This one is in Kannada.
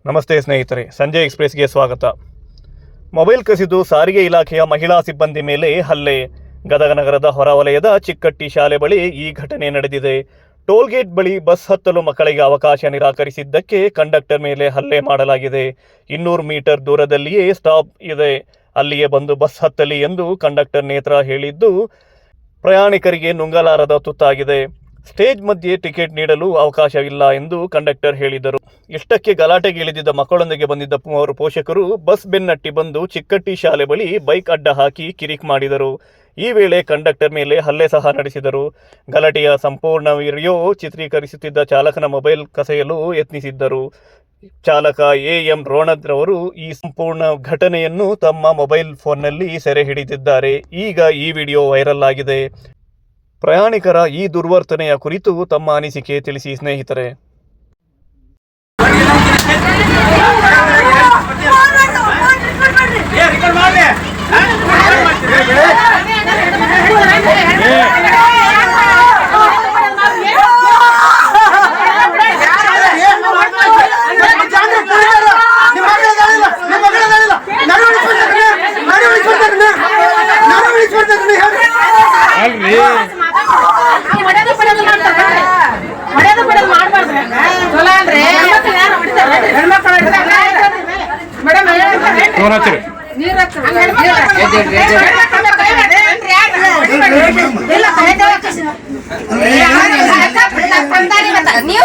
ನಮಸ್ತೆ ಸ್ನೇಹಿತರೆ, ಸಂಜೆ ಎಕ್ಸ್‌ಪ್ರೆಸ್‌ಗೆ ಸ್ವಾಗತ. ಮೊಬೈಲ್ ಕಸಿದು ಸಾರಿಗೆ ಇಲಾಖೆಯ ಮಹಿಳಾ ಸಿಬ್ಬಂದಿ ಮೇಲೆ ಹಲ್ಲೆ. ಗದಗ ನಗರದ ಹೊರವಲಯದ ಚಿಕ್ಕಟ್ಟಿ ಶಾಲೆ ಬಳಿ ಈ ಘಟನೆ ನಡೆದಿದೆ. ಟೋಲ್ಗೇಟ್ ಬಳಿ ಬಸ್ ಹತ್ತಲು ಮಕ್ಕಳಿಗೆ ಅವಕಾಶ ನಿರಾಕರಿಸಿದ್ದಕ್ಕೆ ಕಂಡಕ್ಟರ್ ಮೇಲೆ ಹಲ್ಲೆ ಮಾಡಲಾಗಿದೆ. 200 ಮೀಟರ್ ದೂರದಲ್ಲಿಯೇ ಸ್ಟಾಪ್ ಇದೆ, ಅಲ್ಲಿಯೇ ಬಂದು ಬಸ್ ಹತ್ತಲಿ ಎಂದು ಕಂಡಕ್ಟರ್ ನೇತ್ರ ಹೇಳಿದ್ದು ಪ್ರಯಾಣಿಕರಿಗೆ ನುಂಗಲಾರದ ತುತ್ತಾಗಿದೆ. ಸ್ಟೇಜ್ ಮಧ್ಯೆ ಟಿಕೆಟ್ ನೀಡಲು ಅವಕಾಶವಿಲ್ಲ ಎಂದು ಕಂಡಕ್ಟರ್ ಹೇಳಿದರು. ಇಷ್ಟಕ್ಕೆ ಗಲಾಟೆಗೆ ಇಳಿದಿದ್ದ ಮಕ್ಕಳೊಂದಿಗೆ ಬಂದಿದ್ದ ಪೋಷಕರು ಬಸ್ ಬೆನ್ನಟ್ಟಿ ಬಂದು ಚಿಕ್ಕಟ್ಟಿ ಶಾಲೆ ಬಳಿ ಬೈಕ್ ಅಡ್ಡ ಹಾಕಿ ಕಿರಿಕ್ ಮಾಡಿದರು. ಈ ವೇಳೆ ಕಂಡಕ್ಟರ್ ಮೇಲೆ ಹಲ್ಲೆ ಸಹ ನಡೆಸಿದರು. ಗಲಾಟೆಯ ಸಂಪೂರ್ಣ ವಿಡಿಯೋ ಚಿತ್ರೀಕರಿಸುತ್ತಿದ್ದ ಚಾಲಕನ ಮೊಬೈಲ್ ಕಸಿಯಲು ಯತ್ನಿಸಿದ್ದರು. ಚಾಲಕ ಎಂ ರೋಣದ್ ರವರು ಈ ಸಂಪೂರ್ಣ ಘಟನೆಯನ್ನು ತಮ್ಮ ಮೊಬೈಲ್ ಫೋನ್ನಲ್ಲಿ ಸೆರೆ ಹಿಡಿದಿದ್ದಾರೆ. ಈಗ ಈ ವಿಡಿಯೋ ವೈರಲ್ ಆಗಿದೆ. ಪ್ರಯಾಣಿಕರ ಈ ದುರ್ವರ್ತನೆಯ ಕುರಿತು ತಮ್ಮ ಅನಿಸಿಕೆ ತಿಳಿಸಿ ಸ್ನೇಹಿತರೆ. ನೀವು